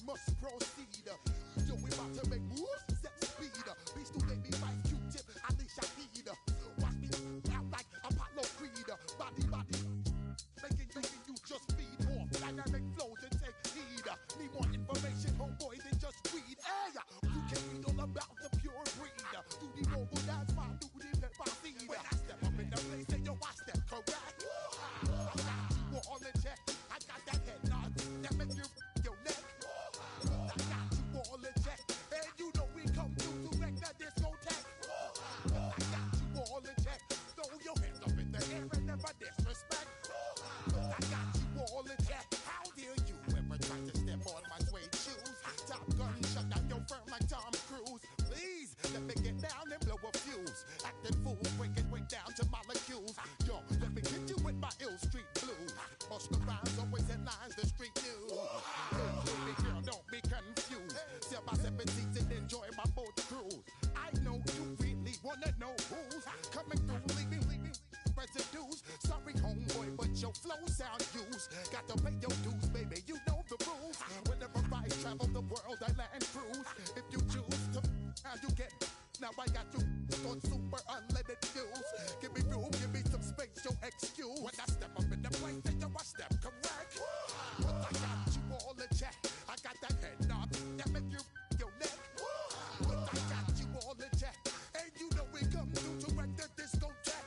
must proceed. Yo, we about to make moves, set speed. Beast who gave me life, Q-tip, Alicia Heed. Watch me out like Apollo Creed. Body, making you just feed off dynamic flows and take heed. Need more information, homeboy, than just read. Hey, you can read all about the pure breed. Do the mobile dance, my duty, let my seed. When I step up in the place, and yo, I step correct. I got you all in check. I got that head nod that make you your neck. I got you all in check. And you know we come through to wreck the discotheque. I got you all in check. Throw your hands up in the air and never disrespect. I got you all in check. How dare you ever try to step on my suede shoes? Top Gun shut down your firm like Tom Cruise. Please let me get down and blow a fuse. Acting fool, break down to molecules. Yo, let me hit you with my ill street blues. Busta Rhymes always headlines the street news. Hey, baby girl, don't be confused. Sell my 7 seats and enjoy my boat cruise. I know you really wanna know who's coming through, leaving residues. Sorry, homeboy, but your flow sound used. Got to pay your dues, baby. You know the rules. Whenever I travel the world, I land cruise. If you choose to, how you get. Now I got you on super unlimited views. Give me room, give me some space, your excuse. When I step up in the place, then yo, I step correct. But I got you all in check. I got that head knob that make you your neck. But I got you all in check. And you know we come through to wreck the discotheque.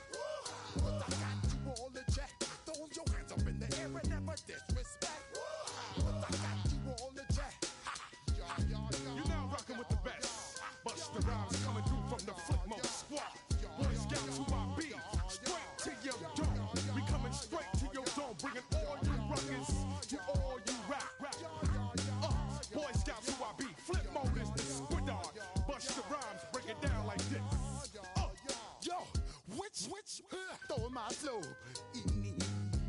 But I got you all in check. Throw your hands up in the air and never disrespect. But I got you all in check. You're now rocking with the best. Busta Rhymes coming through from the Flipmode Squad. Boy Scouts who I be, straight to your dome. We coming straight to your dome, bringing all you ruckus to all you rap. Boy Scouts who I be, Flipmode is the squid dog. Busta Rhymes break it down like this. Yo, which, throw my flow. Eeny,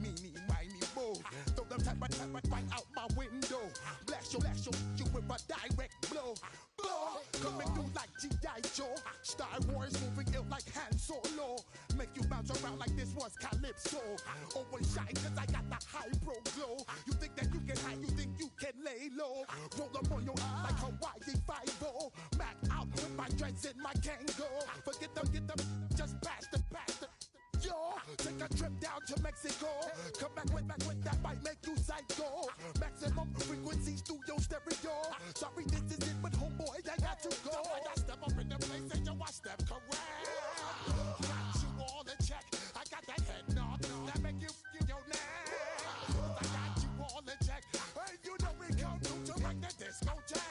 meeny, miny, mo. Throw them type right out my window. Blast you with a direct blow. Coming through like G.I. Joe. Star Wars moving ill like Han Solo. Make you bounce around like this was Calypso. Always shine cause I got the high pro glow. You think that you can hide, you think you can lay low. Roll up on your eye like Hawaii 5-0. Mac out with my dreads and my Kango. Forget them, just pass the. Yo, take a trip down to Mexico. Come back with that might make you psycho. Maximum frequency studio stereo. Sorry, this is it, but homeboy, I got to go. When I step up in the place, and yo, I step correct. Got you all in check. I got that head knob that make you your neck. I got you all in check. And you know we come through to wreck the discotheque.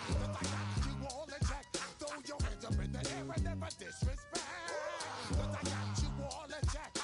I got you all in check. Throw your hands up in the air and never disrespect. But I got you all in check.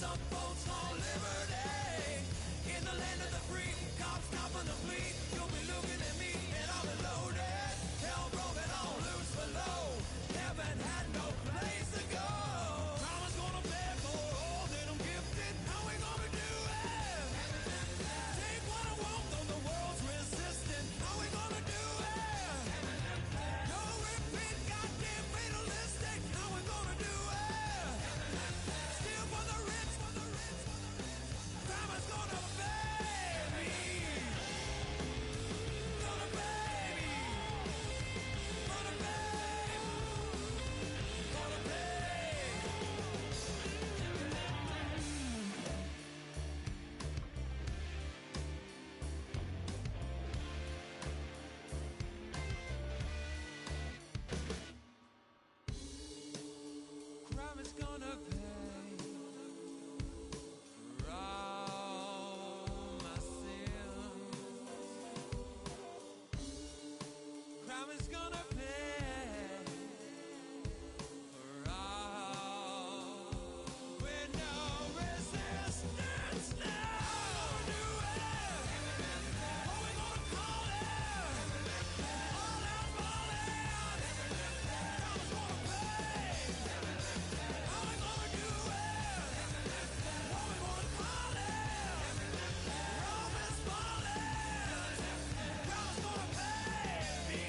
some folks on liberty. In the land of the free, cops stopping the fleet. You'll be looking at me and I'll be loaded. Hell broken on loose below. Heaven had no place to go. Karma's gonna pay for all that I'm gifted. How we gonna do it? Take what I want, though the world's resistant. How we gonna do it? No repeat, goddamn fatalistic. How we gonna do it? Steal for the rich, for the rich, for the rich. Karma's gonna pay me. Gonna pay me. Gonna pay. Gonna pay. Crime is gonna pay for all my sins. Crime is gonna pay for all with no resistance. Now do it. What we gonna call it? All out falling. Crime's gonna pay. How we gonna do it? What we gonna call it? Rome is falling. Crime's gonna pay me.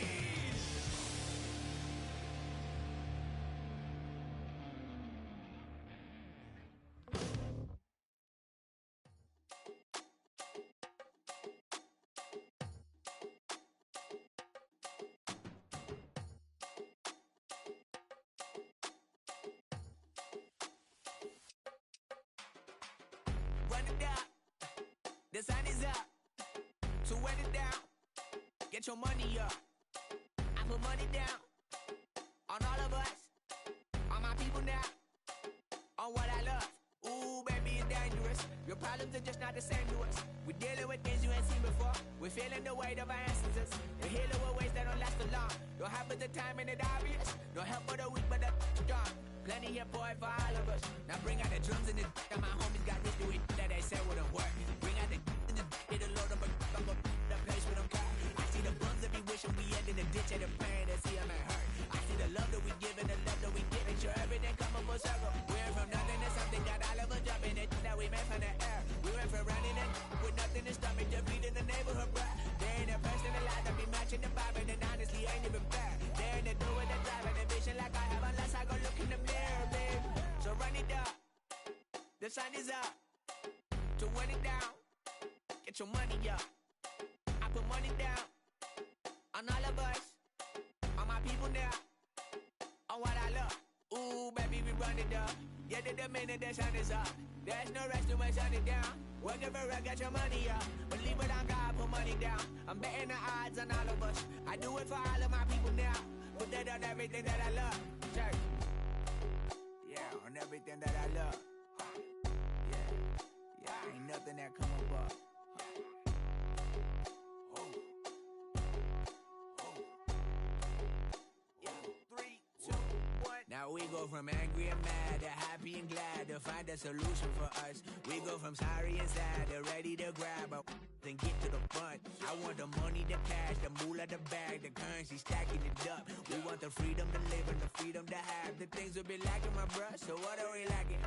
Run it down. The sun is up. So wet it down. Get your money up. I put money down on all of us, on my people now, on what I love. Ooh, baby, it's dangerous. Your problems are just not the same to us. We're dealing with things you ain't seen before. We're feeling the weight of our ancestors. We're healing with ways that don't last long. Don't happen the time and it obvious. No help for the weak, but the strong. Plenty of boy for all of us. Now bring out the drums and the and my homies got this do it that they said wouldn't work. Bring out the and the it'll load up a I'm gonna the place with them car. I see the bums that be wishing we end in the ditch of the pain that see them ain't hurt. I see the love that we give and the love that we give. Make sure everything come up full circle. We went from nothing to something, got all of us jumping it that we made from the air. We went from running it with nothing to stomach, just feeding the neighborhood bruh. There ain't a person alive that be matching the vibe, and honestly ain't even fair. There ain't a do with the drive and the vision like I have unless I go look in the mirror, babe. So run it up, the sun is up. To run it down, get your money up. I put money down on all of us, on my people now, on what I love. Ooh, baby, we run it up. Yeah, the minute the sun is up, there's no rest to my sun it down. Work it for real, get your money up. Believe it on God, put money down. I'm betting the odds on all of us. I do it for all of my people now. Put that on everything that I love. Check. Yeah, on everything that I love. Yeah, ain't nothing that come above. Yeah, 3, 2, 1. Now we go from angry and mad to happy and glad to find a solution for us. We go from sorry and sad to ready to grab a then get to the front. I want the money, the cash, the moolah, the bag, the currency, stacking it up. We want the freedom to live and the freedom to have. The things will be lacking, my bruh, so what are we lacking?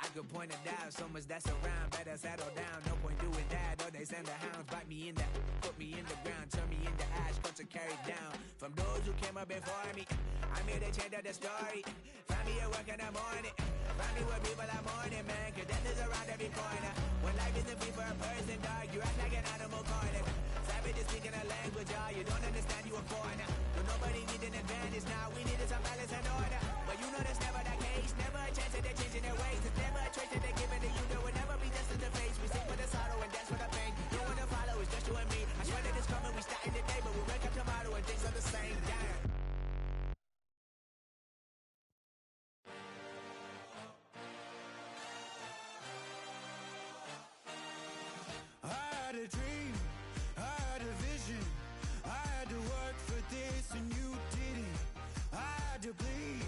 I could point it out, so much that's around. Better settle down, no point doing that. Or they send the hounds, bite me in the, put me in the ground, turn me into ash, cut to carry down. From those who came up before me, I'm here to change up the story. Find me at work in the morning, find me where people are mourning, man, cause death is around every corner. When life isn't free for a person, dog, you act like an animal corner. Savage is speaking a language, y'all, you don't understand, you a foreigner. But nobody needs an advantage now, we needed some balance and order. But you know that's never the case, never a chance that they're changing their ways. It's never a choice that they're giving to you, there will never be just in the face. We sing for the sorrow and dance for the pain. No one to follow, it's just you and me. I swear that it's coming, we starting today, but we wake up tomorrow and things are the same. Damn. I had a dream, I had a vision, I had to work for this and you didn't. I had to bleed,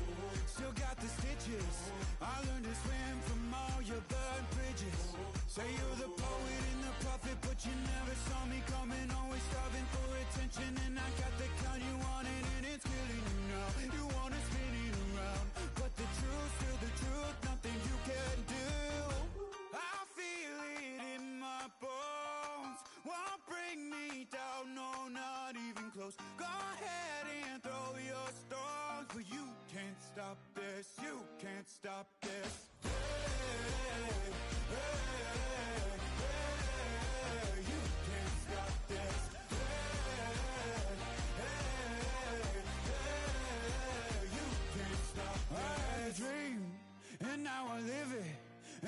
still got the stitches. I learned to swim from all your to burn bridges. Say you're the poet and the prophet, but you never saw me coming. Always starving for attention, and I got the kind you wanted, and it's killing you now. You wanna spin it around, but the truth's still the truth. Nothing you can do. I feel it in my bones. Won't bring me down, no, not even close. Go ahead and throw your stones, but you can't stop this. You can't stop this. You can't stop this. You can't stop this. I had a dream, and now I live it.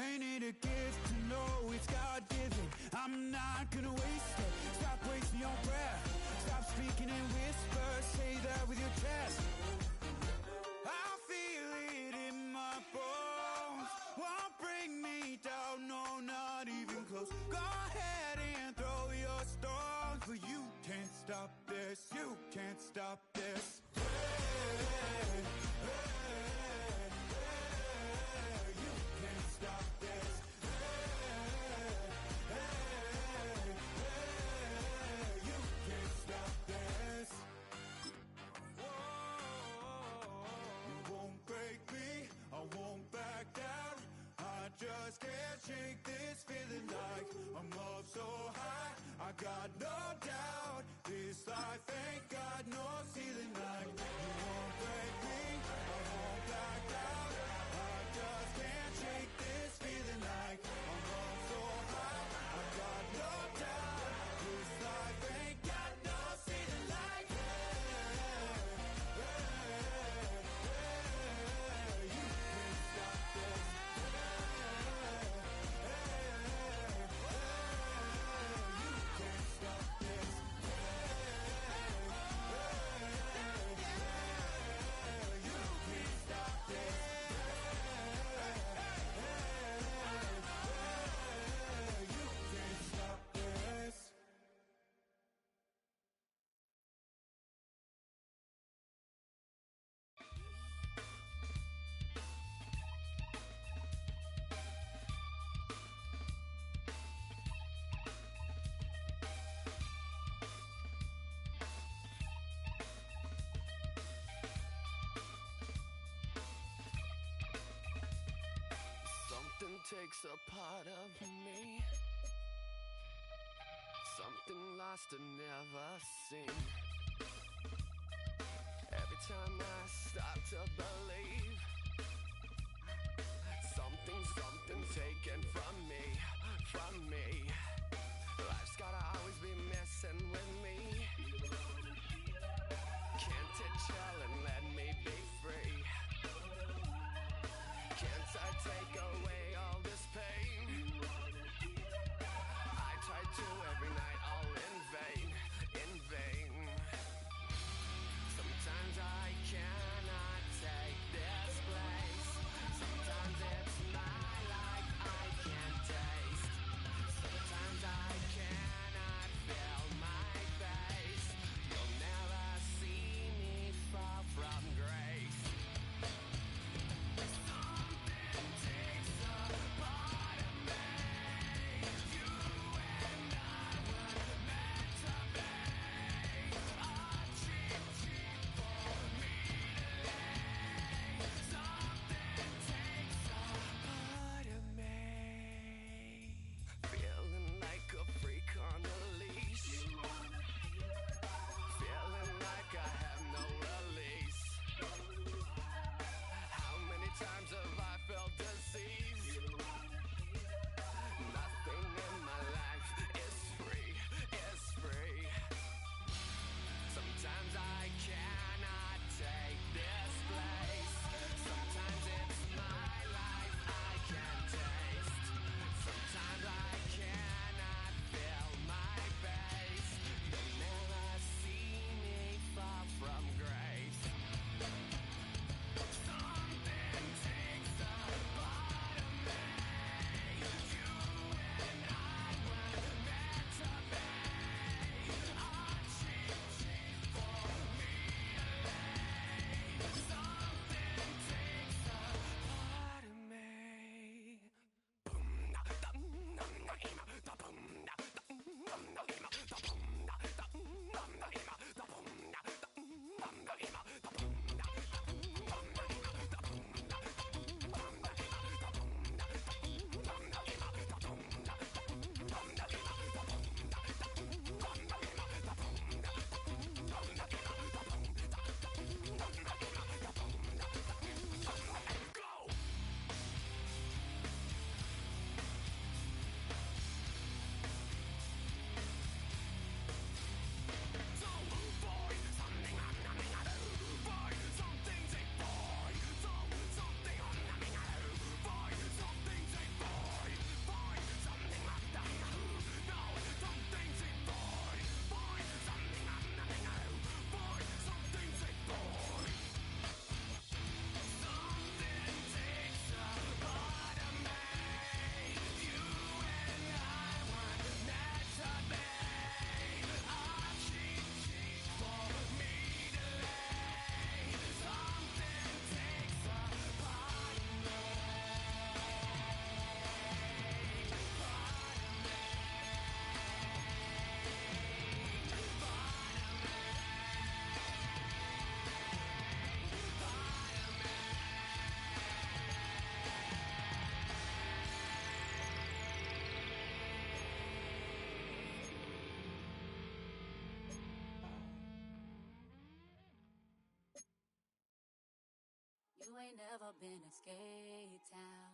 Ain't it a gift to know it's God-given? I'm not gonna waste it. Stop wasting your breath. Stop speaking in whispers. Say that with your chest. I feel it in my bones. Won't bring me down, no, not even close. Go ahead and throw your stones, but you can't stop this. You can't stop this. You can't stop this. You can't stop this. You won't break me, I won't back down. I just can't shake this feeling like I'm up so high. I got no doubt this life ain't got no ceiling like. You won't break me, I won't back down. I just can't shake this feeling like I'm up so high. I got no doubt this life ain't got no ceiling like. You can't stop this. You can't stop this. You can't stop this. You can't stop this. Something takes a part of me. Something lost and never seen. Every time I start to believe, something taken from me, from me. Life's gotta always be messing with me. Can't it chill and let me be free? Can't I take away all this pain? I try to every night, all in vain, in vain. Sometimes I cannot take You ain't never been to Skate Town.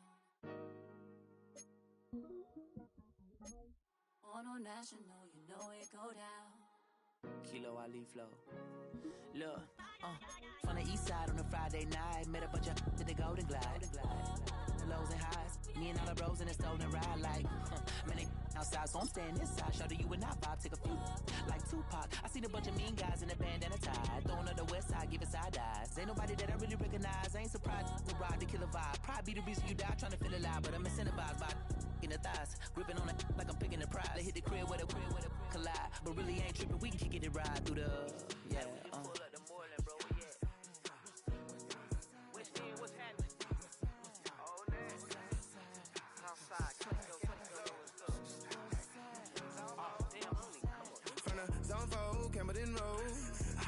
On a national, you know it go down. Kilo Ali Flow. Look, from the east side on a Friday night, met a bunch of at the Golden Glide. The lows and highs, me and all the bros in a stolen ride like, man, they outside, so I'm staying inside. Shout to you and I vibe, take a few, like Tupac. I seen a bunch of mean guys in a bandana tie, throwing up the west side, giving side eyes. Ain't nobody that I really recognize, I ain't surprised to ride the killer vibe. Probably be the reason you die, trying to feel alive, but I'm incentivized by in the thighs, gripping on it like I'm picking the prize. They hit the crib where the collide, but really ain't tripping. We can kick it and ride through the yeah. Pull up the Moreland, bro. Where you at? West End, what's happening? Oh, man. Southside, damn, homie, come on. From the zone 4, Campbellton Road.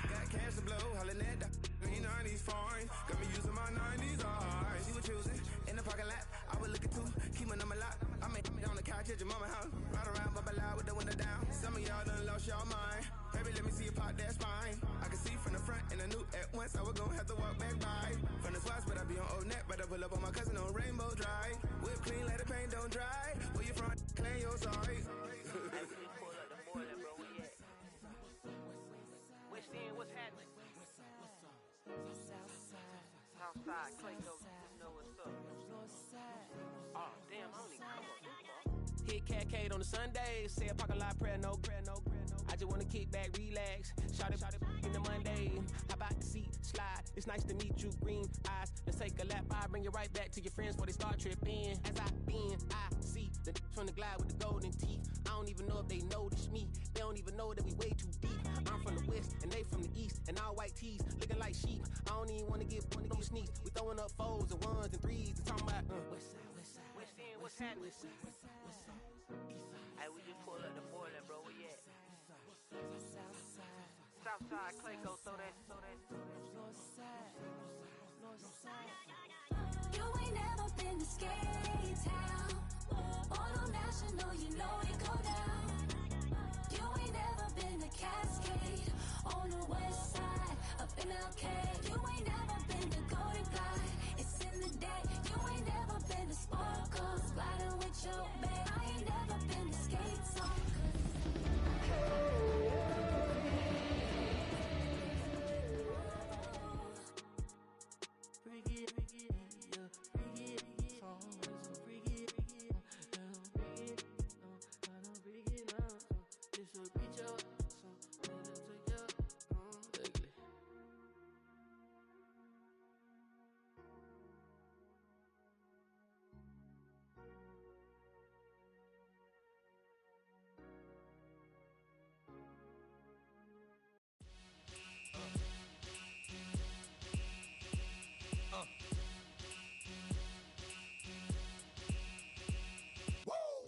Got cash to blow, hollin' at the green 90s foreign. Got me using my 90s, alright. She was choosing in the parking lot. I was looking too, keep my number locked. I made it on the couch at your mama house. Ride around, bubble loud with the window down. Some of y'all done lost y'all mind. Baby, let me see you pop that spine. I can see from the front and I knew at once I was gonna have to walk back by. From the spots, but I be on Old Net. But I pull up on my cousin on Rainbow Drive. Whip clean, let the paint don't dry. Where you from? Claim your sorry. Pull up the Moreland, bro. Where you at? West End, what's happening? Southside, Clayco, you know what's up. Oh, damn, homie, come on. Hit Catcade on the Sunday, say a parking lot prayer, no. I just wanna kick back, relax. Shout it in the Monday. How about the seat slide? It's nice to meet you, green eyes. Let's take a lap, I bring you right back to your friends before they start tripping. As I bend, I see the from the glide with the golden teeth. I don't even know if they notice me. They don't even know that we way too deep. I'm from the west and they from the east, and all white tees looking like sheep. I don't even wanna get one of them sneaks. We throwing up fours and ones and threes and talking about west end, what's happening? Hey, we just pull up the Moreland, bro. Where you at? Southside, Clayco, throw that. You ain't never been to Skate Town. On a national, you know it go down. You ain't never been to Cascade. On the west side of MLK. You ain't never been to Golden Glide. It's in the day. You ain't never been to Sparkles, gliding with your babe. I ain't never been to Skate Zone.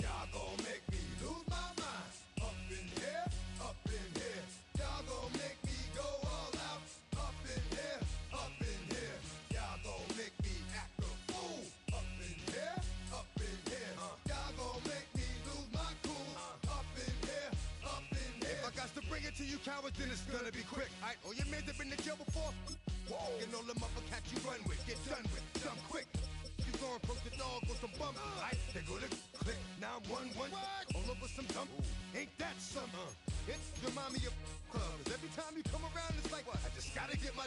Y'all gon' make me lose my mind. Up in here, up in here. Y'all gon' make me go all out. Up in here, up in here. Y'all gon' make me act a fool. Up in here, up in here. Y'all gon' make me lose my cool. Up in here, up in here. If I got to bring it to you cowards, then it's gonna be quick. Alright, all your men have been to jail before. Whoa, and all the motherfuckers you run with, get done with, done quick. You gon' approach the dog with some bumps. Alright, they go to click 911. All over some dump. Ain't that something? It's remind me of clubs. Every time you come around, it's like, I just gotta get my.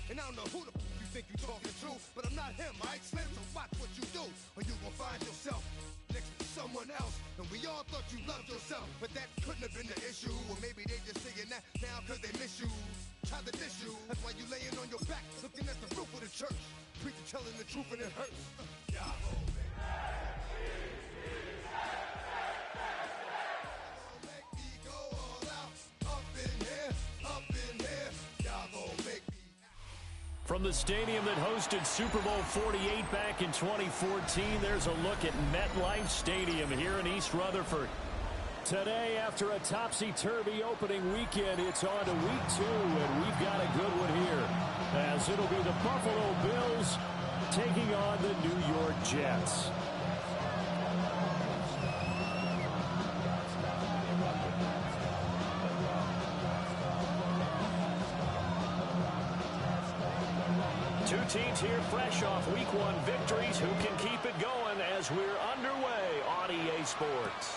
And I don't know who the you think you talking to, but I'm not him, alright, Slim? So watch what you do, or you gon' find yourself next to someone else. And we all thought you loved yourself, but that couldn't have been the issue. Or maybe they just saying that now cause they miss you. Try to diss you, that's why you laying on your back, looking at the roof of the church. Preacher telling the truth and it hurts. Make me go all out. Up in here, up in here. Y'all gon' make me. From the stadium that hosted Super Bowl 48 back in 2014, there's a look at MetLife Stadium here in East Rutherford. Today, after a topsy-turvy opening weekend, it's on to week 2, and we've got a good one here, as it'll be the Buffalo Bills taking on the New York Jets. Two teams here fresh off Week 1 victories. Who can keep it going as we're underway on EA Sports?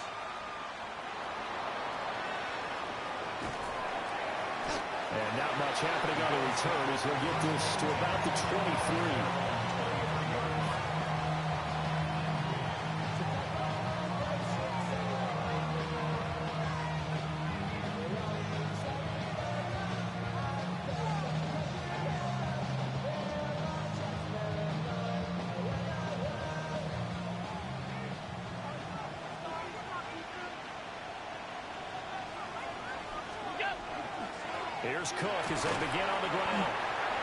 And not much happening on the return as he'll get this to about the 23. Here's Cook as they begin on the ground.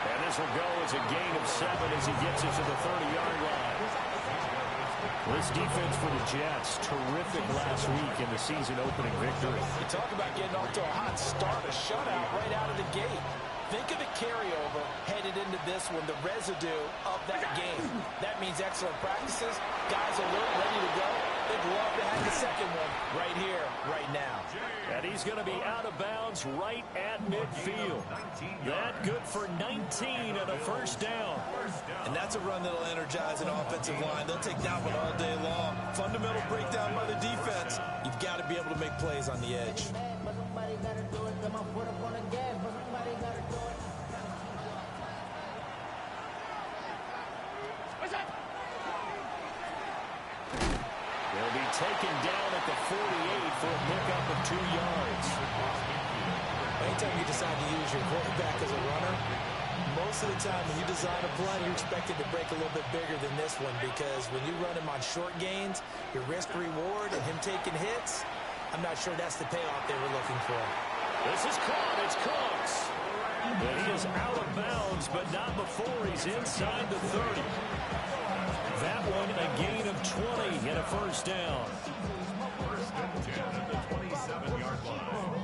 And this will go as a gain of 7 as he gets it to the 30-yard line. This defense for the Jets, terrific last week in the season-opening victory. You talk about getting off to a hot start, a shutout right out of the gate. Think of the carryover headed into this one, the residue of that game. That means excellent practices, guys alert, ready to go. They'd love to have the second one right here, right now. And he's going to be out of bounds right at midfield. That good for 19 and a first down. And that's a run that'll energize an offensive line. They'll take that one all day long. Fundamental breakdown by the defense. You've got to be able to make plays on the edge. They'll be taken down at the 48 for a pickup of 2 yards. Anytime you decide to use your quarterback as a runner, most of the time when you design a play, you're expected to break a little bit bigger than this one because when you run him on short gains, your risk-reward and him taking hits, I'm not sure that's the payoff they were looking for. This is caught. It's Cooks. And he is out of bounds, but not before he's inside the 30. That one a gain of 20 and a first down. First and 10 at the 27-yard line.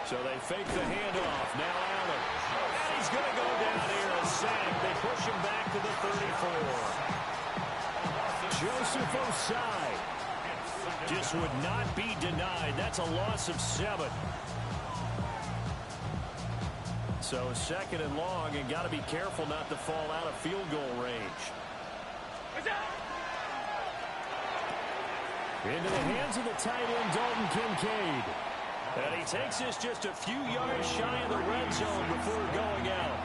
So they fake the handoff. Now Allen. And he's going to go down here a sack. They push him back to the 34. Joseph Osai just would not be denied. That's a loss of 7. So second and long, and got to be careful not to fall out of field goal range. Into the hands of the tight end, Dalton Kincaid. And he takes this just a few yards shy of the red zone before going out.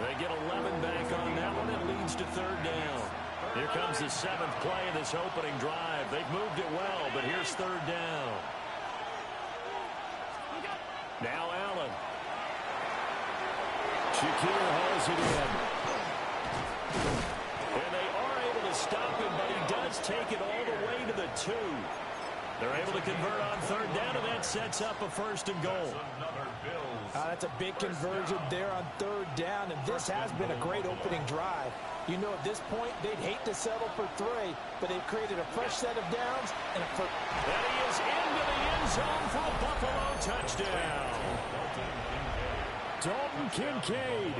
They get 11 back on that one. It leads to third down. Here comes the 7th play of this opening drive. They've moved it well, but here's third down. Now Allen. Shakir hauls it in. And they are able to stop him, but he does take it all the way to the 2. They're able to convert on third down, and that sets up a first and goal. That's a big conversion there on third down, and this has been a great opening drive. You know, at this point, they'd hate to settle for 3, but they've created a fresh set of downs and a first. And he is into the end zone for a Buffalo touchdown. Dalton Kincaid,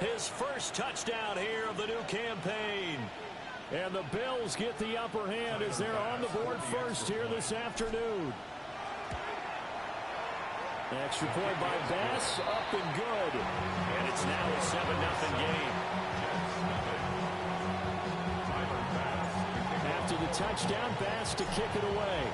his first touchdown here of the new campaign. And the Bills get the upper hand as they're on the board first here this afternoon. Extra point by Bass, up and good. And it's now a 7-0 game. After the touchdown, Bass to kick it away.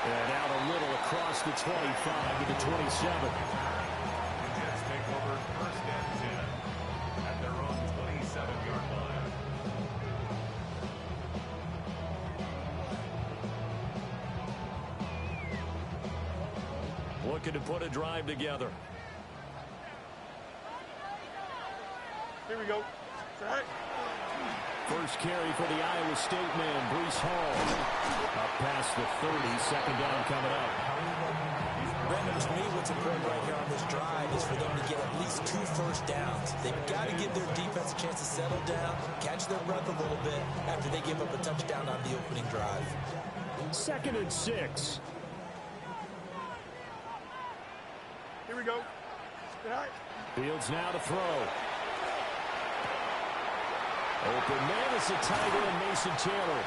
And out a little across the 25 to the 27. The Jets take over first and 10 at their own 27-yard line. Looking to put a drive together. Here we go. All right. First carry for the Iowa State man, Breece Hall. Up past the 30, second down coming up. Brandon, to me, what's important right here on this drive is for them to get at least 2 first downs. They've got to give their defense a chance to settle down, catch their breath a little bit after they give up a touchdown on the opening drive. 2nd and 6. Here we go. All right. Fields now to throw. Open man is a tight end, Mason Taylor.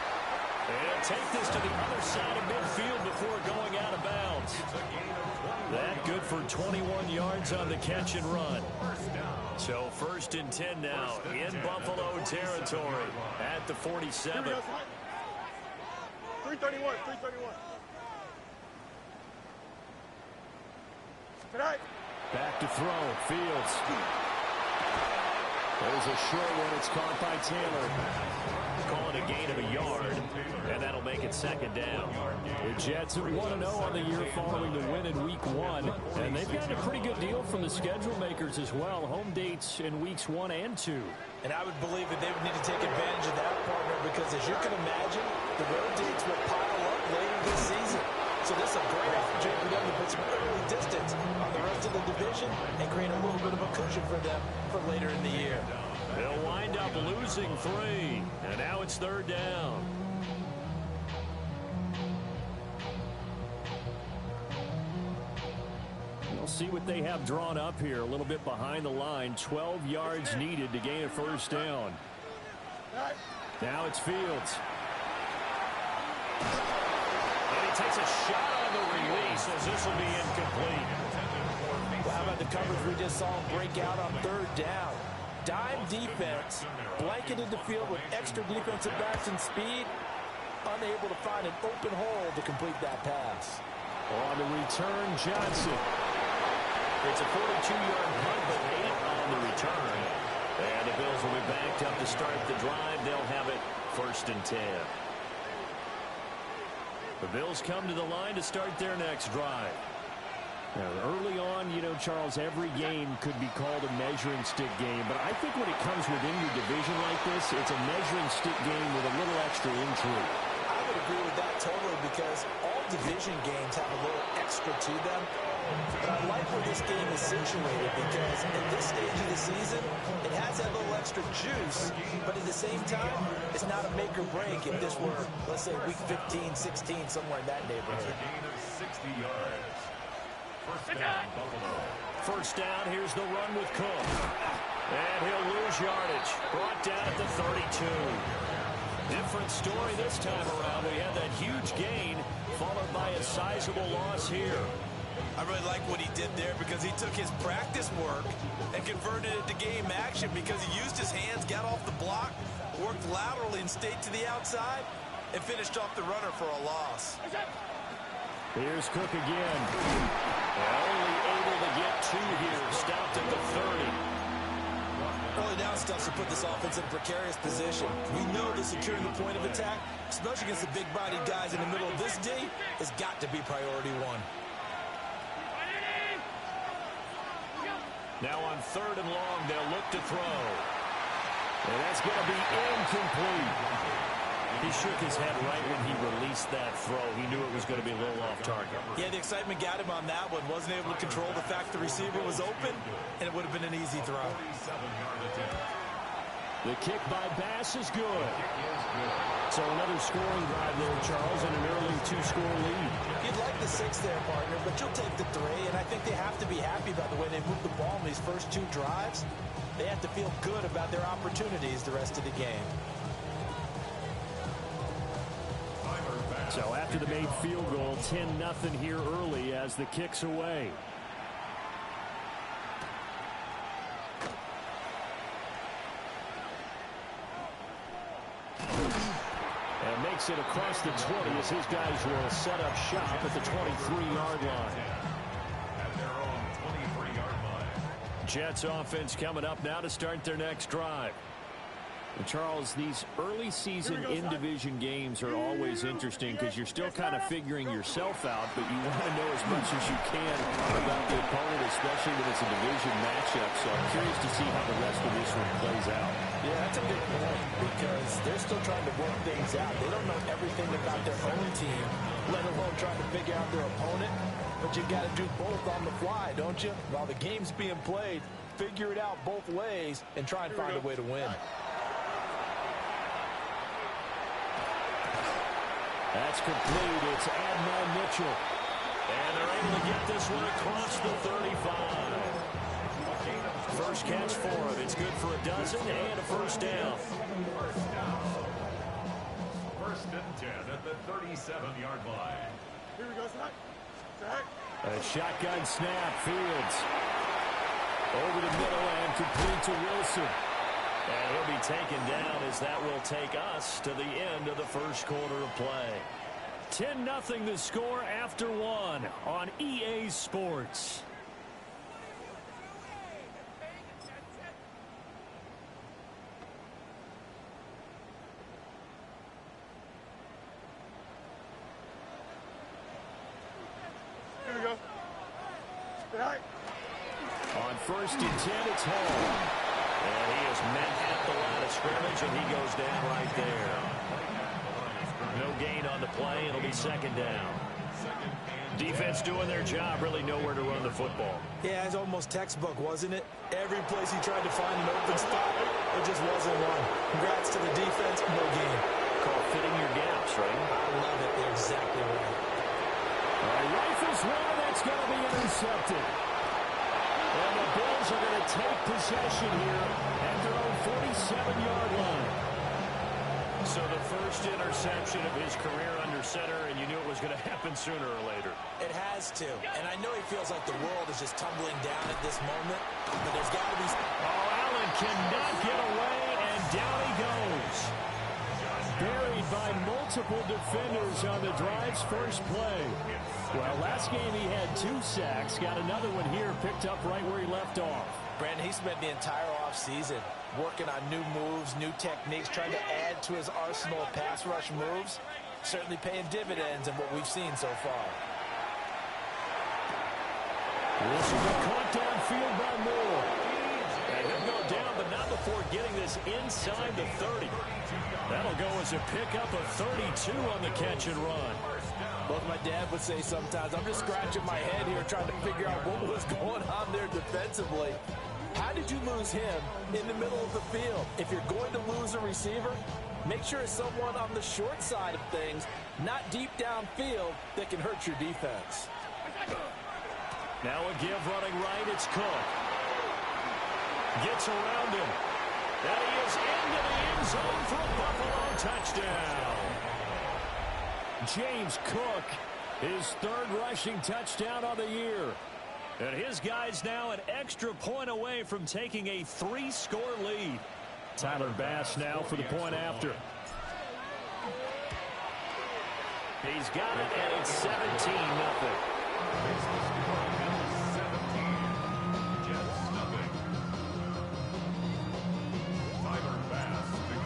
And he'll take this to the other side of midfield before going out of bounds. That good for 21 yards on the catch and run. So 1st and 10 now in Buffalo territory at the 47. 331. Tonight. Back to throw. Fields. There's a short one. It's caught by Taylor. Calling a gain of a yard, and that'll make it 2nd down. The Jets are 1-0 on the year following the win in Week 1, and they've gotten a pretty good deal from the schedule makers as well. Home dates in Weeks 1 and 2. And I would believe that they would need to take advantage of that, partner, because as you can imagine, the road dates will pile up later this season. So this is a great opportunity for them to put some early distance on the rest of the division and create a little bit of a cushion for them for later in the year. They'll wind up losing 3, and now it's 3rd down. We'll see what they have drawn up here a little bit behind the line. 12 yards needed to gain a 1st down. Now it's Fields. And he takes a shot on the release as this will be incomplete. Well, how about the coverage we just saw break out on 3rd down? Dime defense, blanketed the field with extra defensive backs and speed, unable to find an open hole to complete that pass. On the return, Johnson. It's a 42-yard punt, but 8 on the return. And the Bills will be backed up to start the drive. They'll have it 1st and 10. The Bills come to the line to start their next drive. Now, early on, you know, Charles, every game could be called a measuring stick game. But I think when it comes within your division like this, it's a measuring stick game with a little extra intrigue. I would agree with that totally because all division games have a little extra to them. But I like where this game is situated because at this stage of the season, it has that little extra juice. But at the same time, it's not a make or break if this were, let's say, week 15, 16, somewhere in that neighborhood. 60 yards. 1st down, here's the run with Cook. And he'll lose yardage. Brought down at the 32. Different story this time around. We had that huge gain, followed by a sizable loss here. I really like what he did there because he took his practice work and converted it to game action because he used his hands, got off the block, worked laterally and stayed to the outside, and finished off the runner for a loss. Here's Cook again. Only able to get 2 here. Stopped at the 30. Early down stuff to put this offense in a precarious position. We know that securing the point of attack, especially against the big-bodied guys in the middle of this D, has got to be priority 1. Now on 3rd and long, they'll look to throw. And that's going to be incomplete. He shook his head right when he released that throw. He knew it was going to be a little off target. Yeah, the excitement got him on that one. Wasn't able to control the fact the receiver was open, and it would have been an easy throw. The kick by Bass is good. So another scoring drive there, Charles, and an early 2-score lead. You'd like the 6 there, partner, but you'll take the 3, and I think they have to be happy about the way they moved the ball in these first 2 drives. They have to feel good about their opportunities the rest of the game. So after the made field goal, 10-0 here early as the kick's away. And makes it across the 20 as his guys will set up shop at the 23-yard line. Jets offense coming up now to start their next drive. And Charles, these early season in-division games are always interesting because you're still kind of figuring yourself out, but you want to know as much as you can about the opponent, especially when it's a division matchup. So I'm curious to see how the rest of this one plays out. Yeah, that's a good point because they're still trying to work things out. They don't know everything about their own team, let alone trying to figure out their opponent. But you got to do both on the fly, don't you? While the game's being played, figure it out both ways and try and find a way to win. That's complete. It's Adnan Mitchell. And they're able to get this one across the 35. First catch for him. It's good for a dozen and a first down. First and 10 at the 37-yard line. Here we go, Zach. A shotgun snap. Fields over the middle and complete to Wilson. And he'll be taken down as that will take us to the end of the first quarter of play. 10-0 the score after one on EA Sports. Here we go. On first and 10, it's Hall. And he is met at the line of scrimmage, and he goes down right there. No gain on the play. It'll be second down. Defense doing their job, really nowhere to run the football. Yeah, it's almost textbook, wasn't it? Every place he tried to find an open spot, it just wasn't one. Congrats to the defense, no gain. Call fitting your gaps, right? I love it. They're exactly right. Rifles one, that's going to be intercepted. And the Bills are going to take possession here at their own 47-yard line. So the first interception of his career under center, and you knew it was going to happen sooner or later. It has to. And I know he feels like the world is just tumbling down at this moment, but there's got to be... Oh, Allen cannot get away, and down he goes. Buried by multiple defenders on the drive's first play. Well, last game he had 2 sacks. Got another one here, picked up right where he left off. Brandon, he spent the entire offseason working on new moves, new techniques, trying to add to his arsenal of pass rush moves. Certainly paying dividends in what we've seen so far. This will be caught downfield by Moore. And he'll go down, but not before getting this inside the 30. That'll go as a pickup of 32 on the catch and run. Both my dad would say sometimes, I'm just scratching my head here trying to figure out what was going on there defensively. How did you lose him in the middle of the field? If you're going to lose a receiver, make sure it's someone on the short side of things, not deep downfield, that can hurt your defense. Now a give running right, it's Cook. Gets around him. And he is into the end zone for a Buffalo touchdown. James Cook, his 3rd rushing touchdown of the year. And his guys now an extra point away from taking a 3-score lead. Tyler Bass now for the point after. He's got it, and it's 17-0.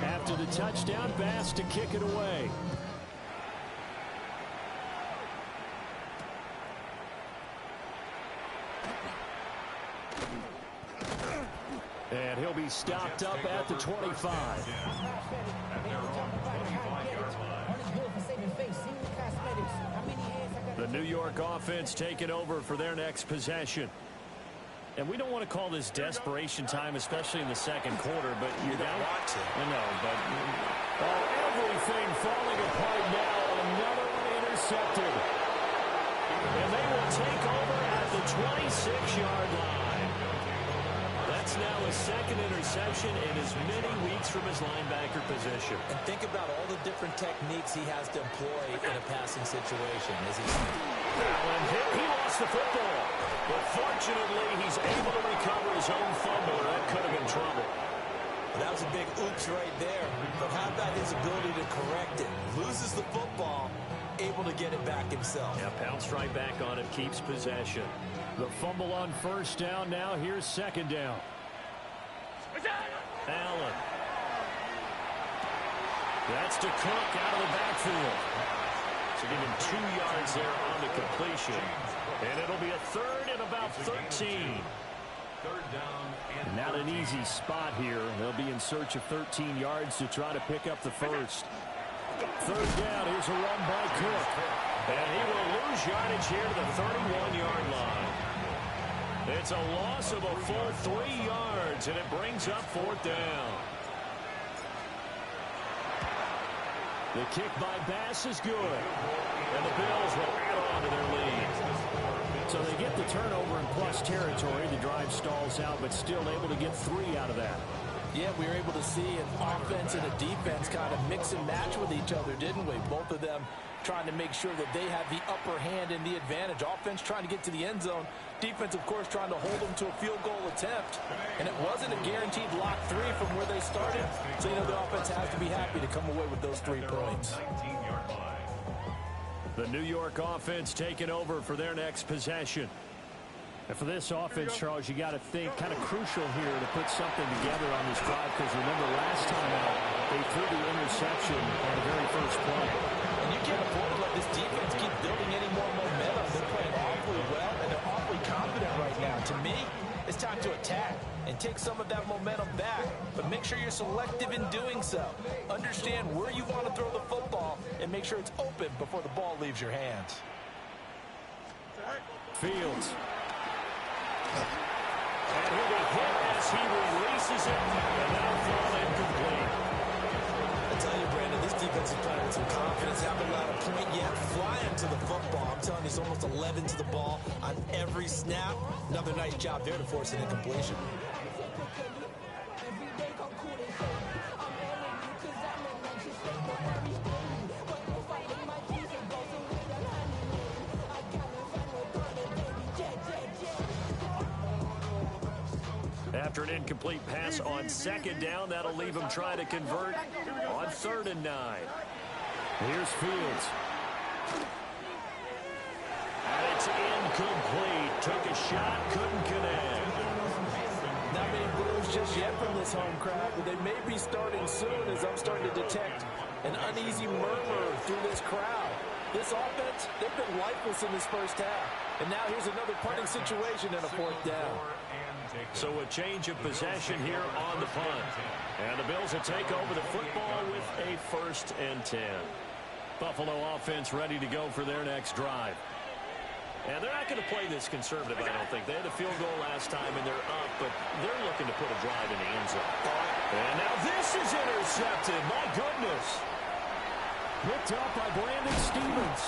After the touchdown, Bass to kick it away. And he'll be stopped up at the 25. The New York offense taking over for their next possession. And we don't want to call this desperation time, especially in the second quarter, but you don't want to. I know, but everything falling apart now. Another one intercepted. And they will take over at the 26-yard line. That's now his 2nd interception in as many weeks from his linebacker position. And think about all the different techniques he has to employ in a passing situation. Allen hit. He lost the football. But fortunately, he's able to recover his own fumble. That could have been trouble. Well, that was a big oops right there. But how about his ability to correct it? Loses the football, able to get it back himself. Yeah, pounced right back on it, keeps possession. The fumble on first down. Now here's second down. Allen. That's to Cook out of the backfield. So give him 2 yards there on the completion. And it'll be a 3rd and about 13. Not an easy spot here. They'll be in search of 13 yards to try to pick up the first. 3rd down. Here's a run by Cook. And he will lose yardage here to the 31-yard line. It's a loss of a full 3 yards, and it brings up 4th down. The kick by Bass is good. And the Bills will add on to their lead. So they get the turnover in plus territory. The drive stalls out, but still able to get 3 out of that. Yeah, we were able to see an offense and a defense kind of mix and match with each other, didn't we? Both of them trying to make sure that they have the upper hand and the advantage. Offense trying to get to the end zone. Defense, of course, trying to hold them to a field goal attempt. And it wasn't a guaranteed lock 3 from where they started. So, the offense has to be happy to come away with those 3 points. The New York offense taking over for their next possession. And for this offense, Charles, you got to think kind of crucial here to put something together on this drive, because remember last time out, they threw the interception on the very first play. And you can't afford to let this defense keep building any more momentum. They're playing awfully well, and they're awfully confident right now. To me, it's time to attack and take some of that momentum back, but make sure you're selective in doing so. Understand where you want to throw the football and make sure it's open before the ball leaves your hands. Fields. And he'll be hit as he releases it, and that'll fall incomplete. I tell you, Brandon, this defense is playing with some confidence. Haven't allowed a point yet. Flying to the football. I'm telling you, he's almost 11 to the ball on every snap. Another nice job there to force an incompletion. After an incomplete pass on second down, that'll leave him trying to convert on 3rd and 9. Here's Fields. And it's incomplete. Took a shot, couldn't connect. Not many boos just yet from this home crowd, but they may be starting soon, as I'm starting to detect an uneasy murmur through this crowd. This offense, they've been lifeless in this first half. And now here's another punting situation and a 4th down. So a change of possession here on the punt. And the Bills will take over the football with a 1st and 10. Buffalo offense ready to go for their next drive. And they're not going to play this conservative, I don't think. They had a field goal last time, and they're up, but they're looking to put a drive in the end zone. And now this is intercepted. My goodness. Picked up by Brandon Stephens.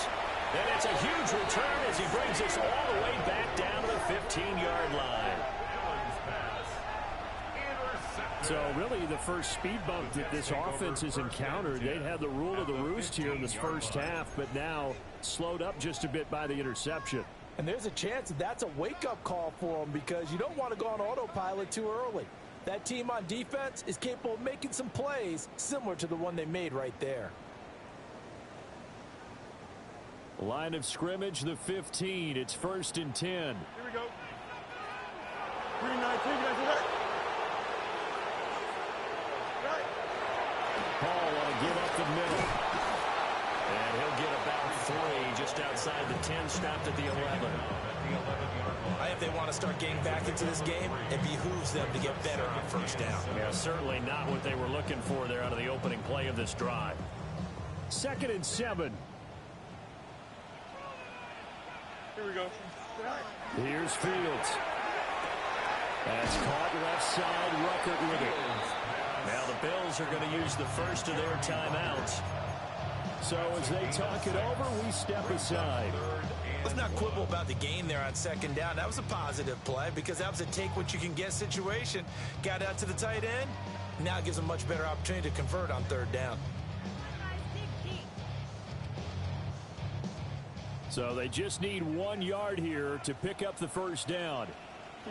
And it's a huge return as he brings us all the way back down to the 15-yard line. So really the first speed bump that this offense has encountered, they'd had the rule of the roost here in this first half, but now slowed up just a bit by the interception. And there's a chance that that's a wake-up call for them, because you don't want to go on autopilot too early. That team on defense is capable of making some plays similar to the one they made right there. Line of scrimmage, the 15. It's 1st and 10. Here we go. 3-9. Paul want to give up the middle. And he'll get about 3 just outside the 10, stopped at the 11. If they want to start getting back into this game, it behooves them to get better on 1st down. Yeah, certainly not what they were looking for there out of the opening play of this drive. 2nd and 7. Here we go. Here's Fields. That's caught left side, Ruckert with it. Now the Bills are going to use the first of their timeouts. So as they talk it over, we step aside. Let's not quibble about the gain there on 2nd down. That was a positive play, because that was a take-what-you-can-get situation. Got out to the tight end. Now it gives them a much better opportunity to convert on 3rd down. So they just need 1 yard here to pick up the 1st down.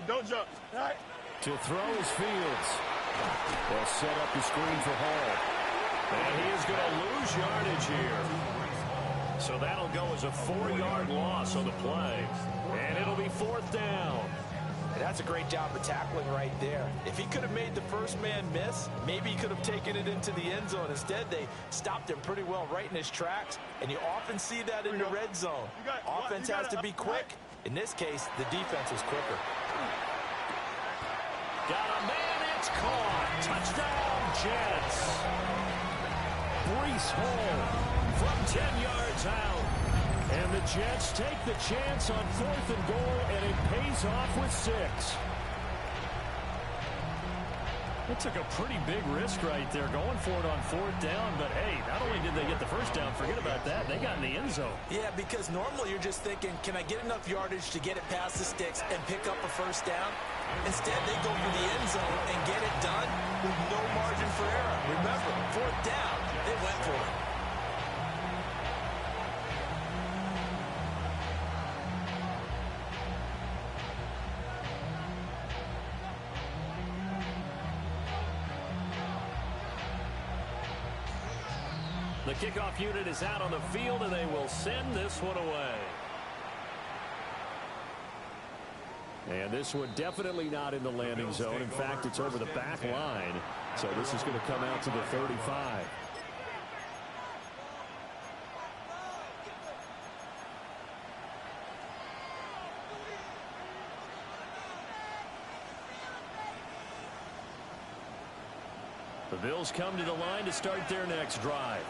Don't jump. All right. To throw is Fields. They'll set up the screen for Hall. And he is going to lose yardage here. So that'll go as a 4-yard loss on the play. And it'll be 4th down. And that's a great job of tackling right there. If he could have made the first man miss, maybe he could have taken it into the end zone. Instead, they stopped him pretty well right in his tracks. And you often see that in the red zone. Offense has to be quick. In this case, the defense was quicker. Got a man, it's caught. Touchdown, Jets. Breece Hall from 10 yards out. And the Jets take the chance on 4th and goal, and it pays off with 6. They took a pretty big risk right there going for it on 4th down, but hey, not only did they get the first down, forget about that, they got in the end zone. Yeah, because normally you're just thinking, can I get enough yardage to get it past the sticks and pick up a first down? Instead, they go for the end zone and get it done with no margin for error. Remember, 4th down, they went for it. The kickoff unit is out on the field, and they will send this one away. And this one definitely not in the landing zone. In fact, it's over the back line. So this is going to come out to the 35. The Bills come to the line to start their next drive.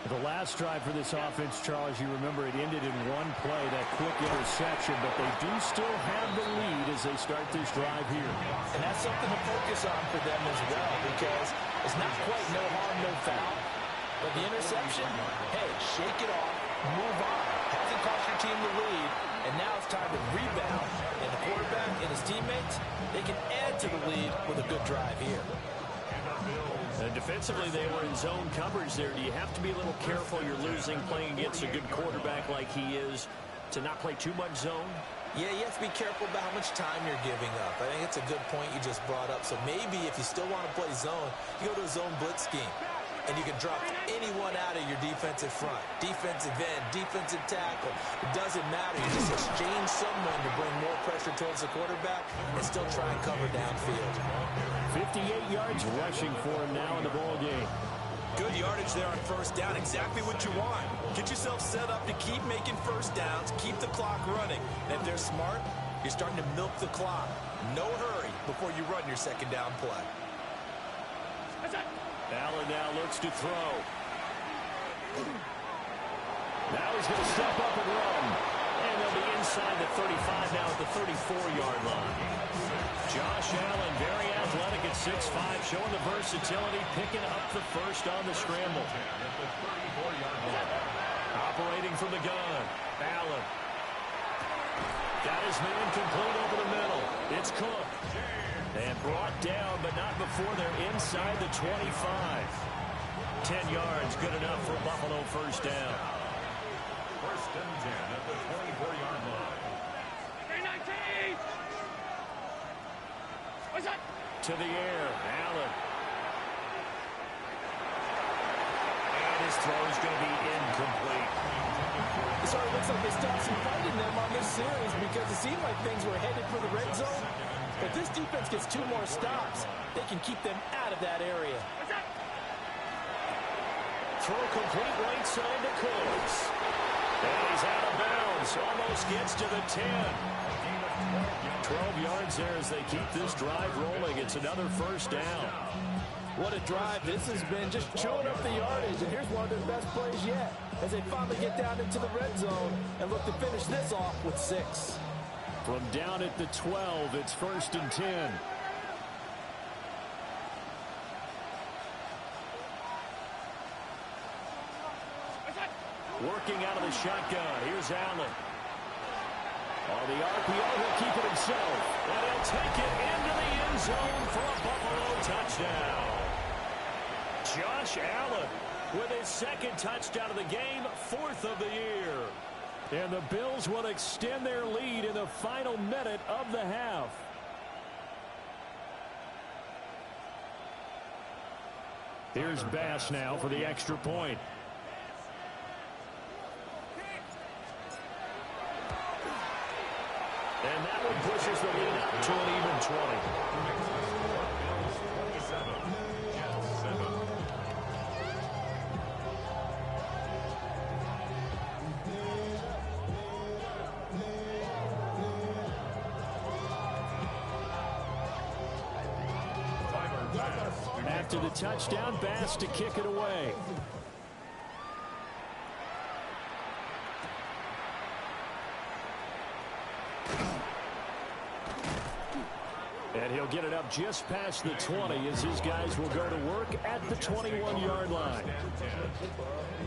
The last drive for this offense, Charles, you remember it ended in one play, that quick interception, but they do still have the lead as they start this drive here. And that's something to focus on for them as well, because it's not quite no harm, no foul. But the interception, hey, shake it off, move on. Hasn't cost your team the lead, and now it's time to rebound. And the quarterback and his teammates, they can add to the lead with a good drive here. And defensively, they were in zone coverage there. Do you have to be a little careful? You're losing, playing against a good quarterback like he is, to not play too much zone? Yeah, you have to be careful about how much time you're giving up. I think it's a good point you just brought up. So maybe if you still want to play zone, you go to a zone blitz scheme. And you can drop anyone out of your defensive front. Defensive end, defensive tackle. It doesn't matter. You just exchange someone to bring more pressure towards the quarterback and still try and cover downfield. 58 yards rushing for him now in the ball game. Good yardage there on first down. Exactly what you want. Get yourself set up to keep making first downs, keep the clock running. And if they're smart, you're starting to milk the clock. No hurry before you run your second down play. Allen now looks to throw. Now he's going to step up and run. And they'll be inside the 35 now at the 34-yard line. Josh Allen, very athletic at 6'5", showing the versatility, picking up the first on the scramble. Operating from the gun. Allen. Got his man complete over the middle. It's Cook. And brought down, but not before they're inside the 25. 10 yards, good enough for Buffalo first down. First and 10 at the 24-yard line. To the air, Allen. And his throw is going to be incomplete. It sort of looks like they stopped some fighting them on this series because it seemed like things were headed for the red zone. If this defense gets 2 more stops, they can keep them out of that area. Throw complete right side to Cooks. And he's out of bounds. Almost gets to the 10. 12 yards there as they keep this drive rolling. It's another first down. What a drive this has been, just chewing up the yardage. And here's one of their best plays yet as they finally get down into the red zone and look to finish this off with 6. From down at the 12, it's first and 10. Working out of the shotgun. Here's Allen. On the RPO, he'll keep it himself. And he'll take it into the end zone for a Buffalo touchdown. Josh Allen with his second touchdown of the game, 4th of the year. And the Bills will extend their lead in the final minute of the half. Here's Bass now for the extra point. And that one pushes the lead up to an even 20. After the touchdown, Bass to kick it away. And he'll He'll get it up just past the 20 as his guys will go to work at the 21-yard line.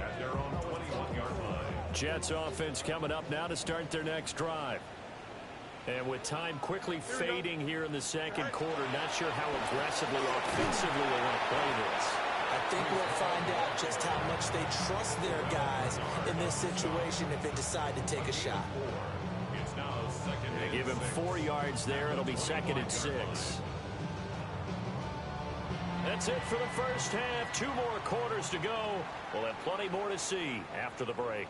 At their own 21-yard line. Jets offense coming up now to start their next drive. And with time quickly fading here in the second quarter, not sure how aggressively, offensively they want to play this. I think we'll find out just how much they trust their guys in this situation if they decide to take a shot. It's now second. They give him 4 yards there. It'll be 2nd and 6. That's it for the first half. 2 more quarters to go. We'll have plenty more to see after the break.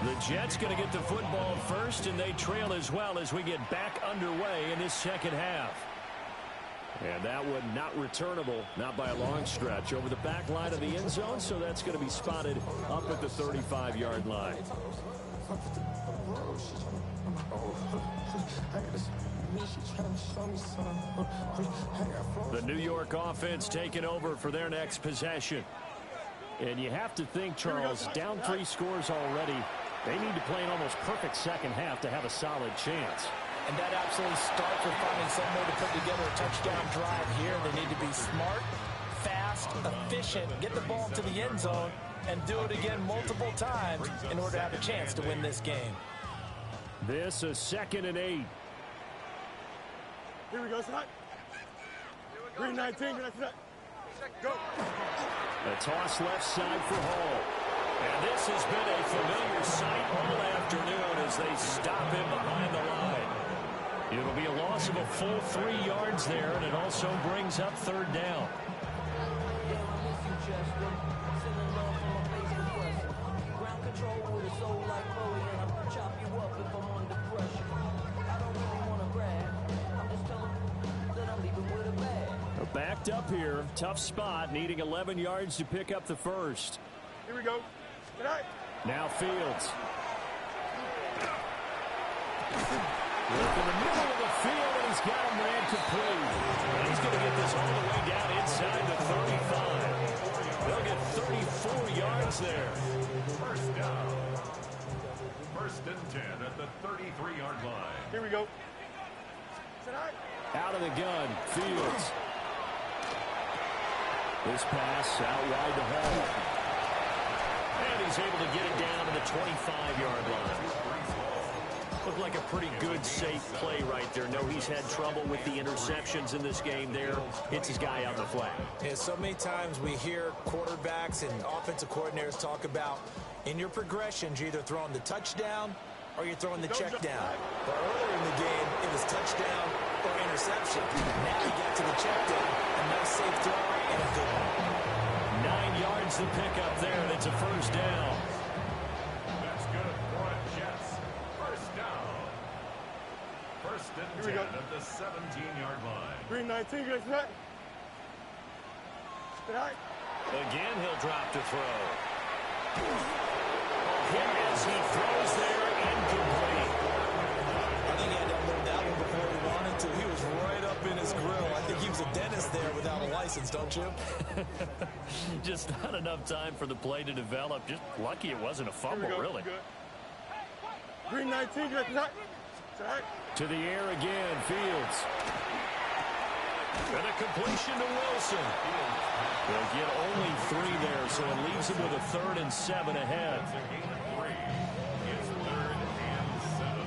The Jets going to get the football first, and they trail as well as we get back underway in this second half. And that one not returnable, not by a long stretch, over the back line of the end zone, so that's going to be spotted up at the 35-yard line. The New York offense taking over for their next possession. And you have to think, Charles, down 3 scores already. They need to play an almost perfect second half to have a solid chance. And that absolutely starts with finding some way to put together a touchdown drive here. They need to be smart, fast, efficient, get the ball to the end zone, and do it again multiple times in order to have a chance to win this game. This is 2nd and 8. Here we go, son. Green 19, go. A toss left side for Hall. And this has been a familiar sight all afternoon as they stop him behind the line. It'll be a loss of a full 3 yards there, and it also brings up 3rd down. Backed up here, tough spot, needing 11 yards to pick up the first. Here we go. Good night. Now Fields. Look in the middle of the field, and he's got him ran complete. And he's going to get this all the way down inside the 35. They'll get 34 yards there. First down. 1st and 10 at the 33-yard line. Here we go. Out of the gun, Fields. This pass out wide to Hall. And he's able to get it down to the 25-yard line. Looked like a pretty good, safe play right there. No, he's had trouble with the interceptions in this game there. Hits his guy out the flat. Yeah, so many times we hear quarterbacks and offensive coordinators talk about in your progressions, you're either throwing the touchdown or you're throwing the check down. But earlier in the game, it was touchdown or interception. Now he got to the check down. A nice safe throw and a good one. 9 yards to pick up there, and it's a 1st down. That's good for a Jets. 1st down. 1st and 10 at the 17-yard line. Green 19, good night. Good night. Again, he'll drop to throw. Hit as he throws there, incomplete. I think he had to unload that one before he wanted to. He was right up in his grill. I think he was a dentist there without a license, don't you? Just not enough time for the play to develop. Just lucky it wasn't a fumble, really. Green 19, good night. To the air again, Fields. And a completion to Wilson. They'll get only 3 there, so it leaves them with a 3rd and 7 ahead. It's 3rd and 7.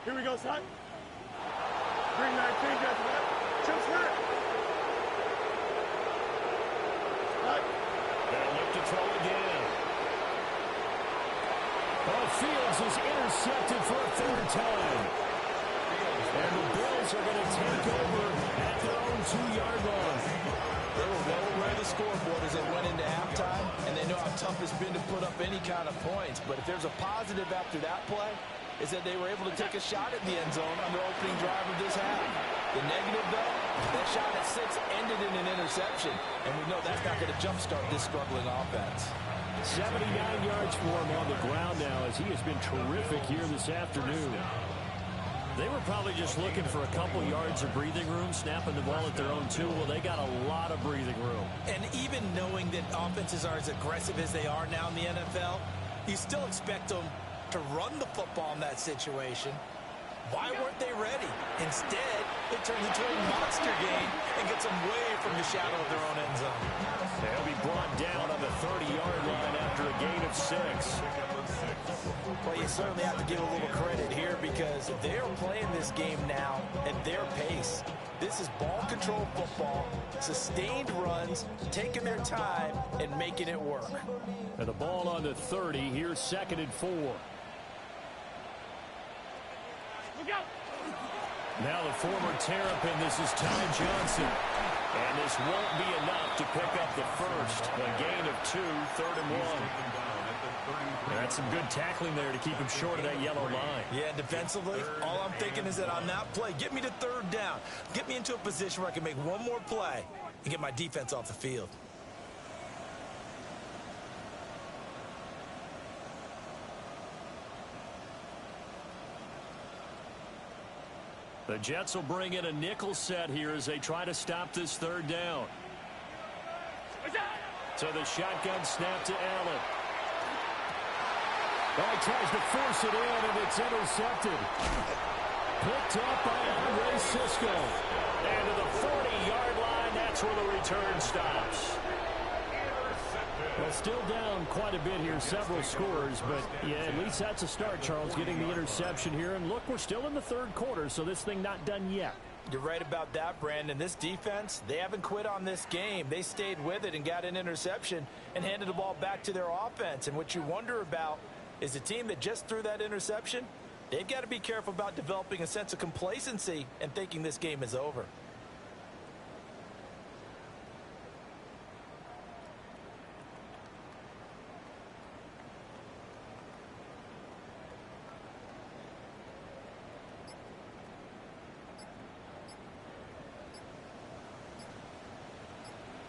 Here we go, son. Green 19, good night. Chips hurt. They'll look to throw again. Oh, Fields is intercepted for a 3rd time. And the Bills are going to take over at their own 2-yard line. They were well aware of the scoreboard as they went into halftime, and they know how tough it's been to put up any kind of points. But if there's a positive after that play, is that they were able to take a shot at the end zone on the opening drive of this half. The negative, though, that shot at 6 ended in an interception, and we know that's not going to jumpstart this struggling offense. 79 yards for him on the ground now as he has been terrific here this afternoon. They were probably just looking for a couple yards of breathing room, snapping the ball at their own 2. Well, they got a lot of breathing room. And even knowing that offenses are as aggressive as they are now in the NFL, you still expect them to run the football in that situation. Why weren't they ready? Instead, it turns into a monster game and gets them way from the shadow of their own end zone. They'll be brought down on the 30-yard line after a gain of 6. Well, you certainly have to give a little credit here because they're playing this game now at their pace. This is ball control football, sustained runs, taking their time, and making it work. And the ball on the 30, here's 2nd and 4. Now the former Terrapin, this is Ty Johnson. And this won't be enough to pick up the first. A gain of 2, 3rd and 1. That's some good tackling there to keep him short of that yellow line. Yeah, defensively, all I'm thinking is that on that play, get me to 3rd down. Get me into a position where I can make one more play and get my defense off the field. The Jets will bring in a nickel set here as they try to stop this 3rd down. So the shotgun snap to Allen. Oh, he tries to force it in, and it's intercepted. Picked up by Andre Cisco. And to the 40-yard line, that's where the return stops. Well, still down quite a bit here, several scores, but yeah, at least that's a start, Charles, getting the interception here. And look, we're still in the 3rd quarter, so this thing not done yet. You're right about that, Brandon. This defense, they haven't quit on this game. They stayed with it and got an interception and handed the ball back to their offense. And what you wonder about is the team that just threw that interception, they've got to be careful about developing a sense of complacency and thinking this game is over.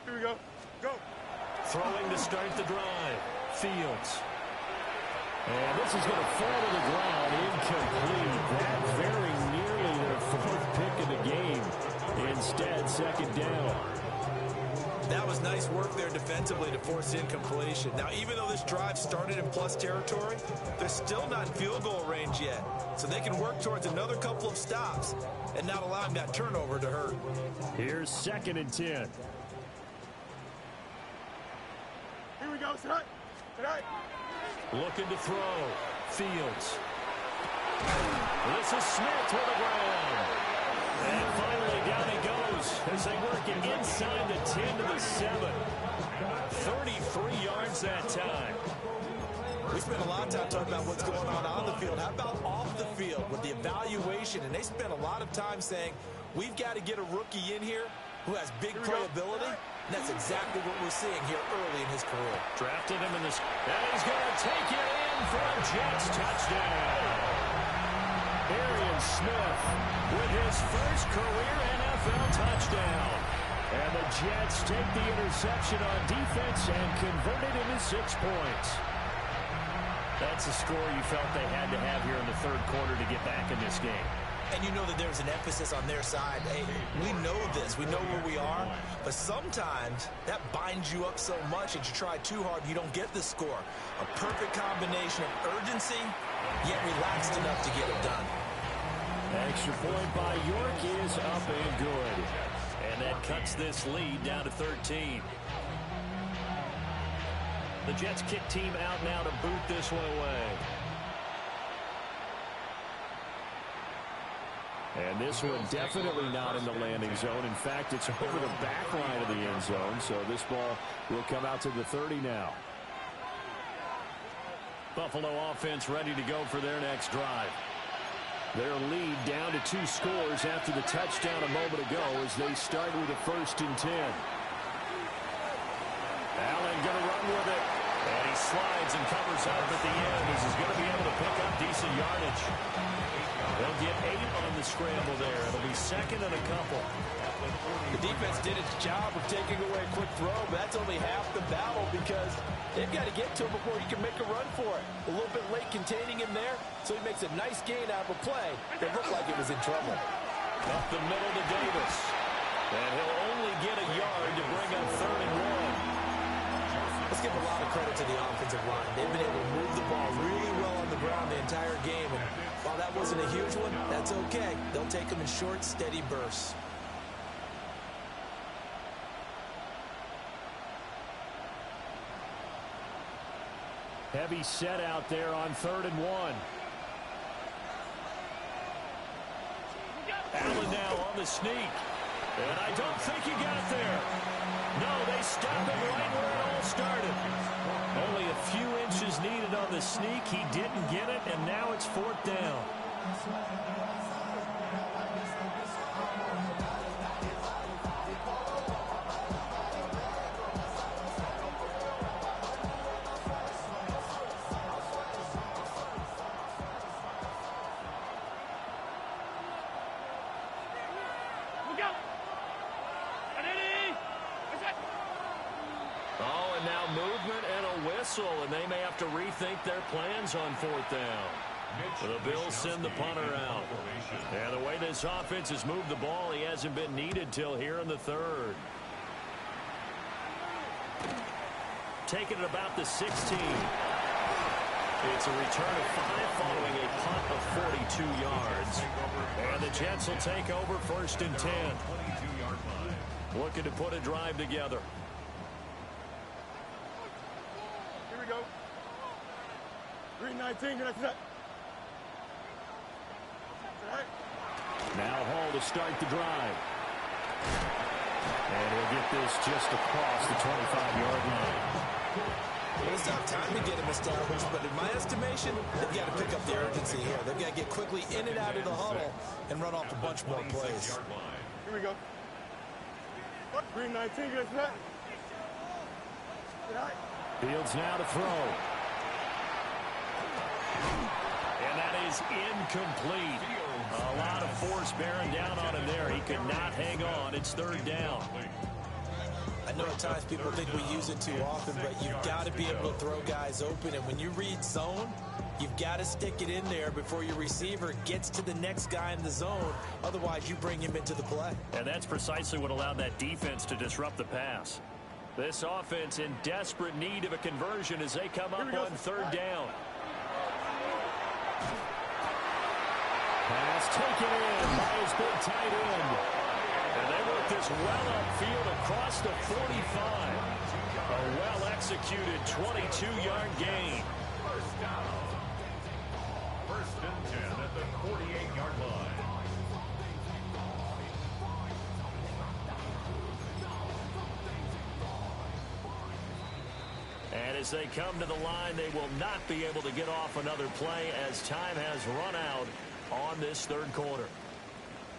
Here we go. Go. Throwing to start the drive. Fields. And this is going to fall to the ground. Incomplete. That very nearly their 4th pick of the game. Instead, 2nd down. That was nice work there defensively to force incompletion. Now, even though this drive started in plus territory, they're still not in field goal range yet. So they can work towards another couple of stops and not allowing that turnover to hurt. Here's 2nd and 10. Here we go, set. Set. Looking to throw. Fields. This is Smith to the ground. And finally down he goes as they work it inside the 10 to the 7. 33 yards that time. We spent a lot of time talking about what's going on the field. How about off the field with the evaluation? And they spent a lot of time saying, we've got to get a rookie in here who has big playability. And that's exactly what we're seeing here early in his career. Drafted him in this. And he's going to take it in for a Jets touchdown. Arian Smith with his first career NFL touchdown. And the Jets take the interception on defense and convert it into 6 points. That's a score you felt they had to have here in the 3rd quarter to get back in this game. And you know that there's an emphasis on their side. Hey, we know this. We know where we are. But sometimes that binds you up so much that you try too hard, you don't get the score. A perfect combination of urgency, yet relaxed enough to get it done. Extra point by York is up and good. And that cuts this lead down to 13. The Jets kick team out now to boot this one away. And this one definitely not in the landing zone. In fact, it's over the back line of the end zone. So this ball will come out to the 30 now. Buffalo offense ready to go for their next drive. Their lead down to 2 scores after the touchdown a moment ago as they start with a 1st and 10. Allen going to run with it. And he slides slides and covers up at the end. This is going to be able to pick up decent yardage. They'll get 8 on the scramble there. It'll be second and a couple. The defense did its job of taking away a quick throw, but that's only half the battle because they've got to get to him before he can make a run for it. A little bit late containing him there, so he makes a nice gain out of a play that looked like it was in trouble. Up the middle to Davis. And he'll only get a yard to bring up 3rd and 1. Let's give a lot of credit to the offensive line. They've been able to move the ball really well on the ground the entire game. And while that wasn't a huge one, that's okay. They'll take them in short, steady bursts. Heavy set out there on 3rd and 1. Allen now on the sneak. And I don't think he got there. No, they stopped him right where it all started. Only a few inches needed on the sneak. He didn't get it, and now it's 4th down. And they may have to rethink their plans on 4th down. The Bills send the punter out. And the way this offense has moved the ball, he hasn't been needed till here in the 3rd. Taking it about the 16. It's a return of 5 following a punt of 42 yards. And the Jets will take over 1st and 10. Looking to put a drive together. Here we go. 3:19. That's it. Now Hall to start the drive. And he'll get this just across the 25-yard line. Well, it's not time to get him established, but in my estimation, they've got to pick up the urgency here. They've got to get quickly in and out of the huddle and run off a bunch more plays. Here we go. 3:19. That's it. Fields now to throw. And that is incomplete. A lot of force bearing down on him there. He could not hang on. It's 3rd down. I know at times people think we use it too often, but you've got to be able to throw guys open. And when you read zone, you've got to stick it in there before your receiver gets to the next guy in the zone. Otherwise, you bring him into the play. And that's precisely what allowed that defense to disrupt the pass. This offense in desperate need of a conversion as they come up on 3rd down. Pass taken in by his big tight end. And they work this well upfield across the 45. A well-executed 22-yard gain. 1st down. 1st and 10 at the 48-yard line. And as they come to the line, they will not be able to get off another play as time has run out on this 3rd quarter.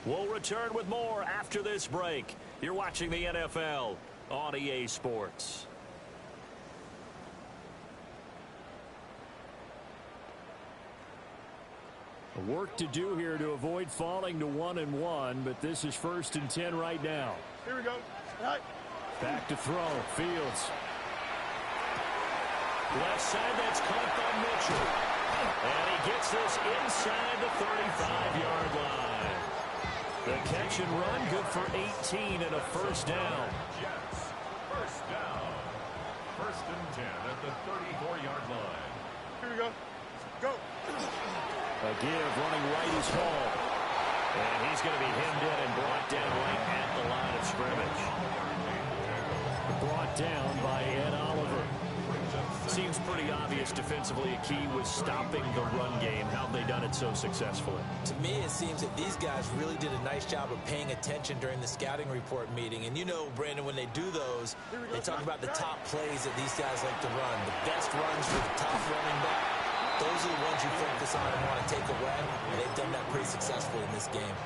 We'll return with more after this break. You're watching the NFL on EA Sports. Work to do here to avoid falling to 1-1, but this is 1st and 10 right now. Here we go. Right. Back to throw. Fields. Left side, that's caught by Mitchell. And he gets this inside the 35-yard line. The catch and run, good for 18 and a 1st down. Jets, 1st down. 1st and 10 at the 34-yard line. Here we go. Go. A give running right is Hall. And he's going to be hemmed in and brought down right at the line of scrimmage. Brought down by Ed Oliver. Seems pretty obvious defensively a key was stopping the run game. How have they done it so successfully? To me, it seems that these guys really did a nice job of paying attention during the scouting report meeting. And you know, Brandon, when they do those, they talk about the top plays that these guys like to run. The best runs for the top running back. Those are the ones you focus on and want to take away. And they've done that pretty successfully in this game.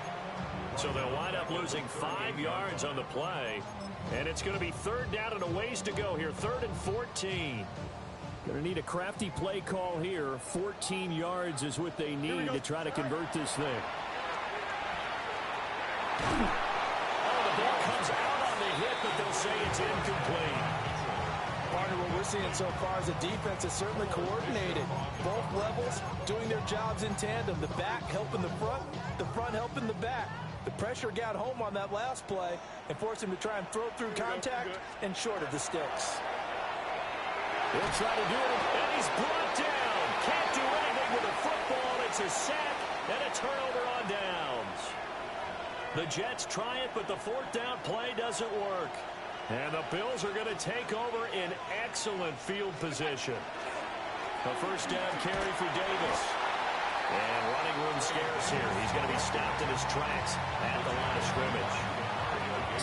So they'll wind up losing 5 yards on the play. And it's going to be 3rd down and a ways to go here. 3rd and 14. Going to need a crafty play call here. 14 yards is what they need to try to convert this thing. Oh, the ball comes out on the hit, but they'll say it's incomplete. Partner, what we're seeing so far is the defense is certainly coordinated. Both levels doing their jobs in tandem. The back helping the front helping the back. The pressure got home on that last play and forced him to try and throw through contact and short of the sticks. He'll try to do it, and he's brought down. Can't do anything with a football. It's a sack and a turnover on downs. The Jets try it, but the fourth down play doesn't work. And the Bills are going to take over in excellent field position. A first down carry for Davis. And running room scarce here. He's going to be stopped in his tracks at the line of scrimmage.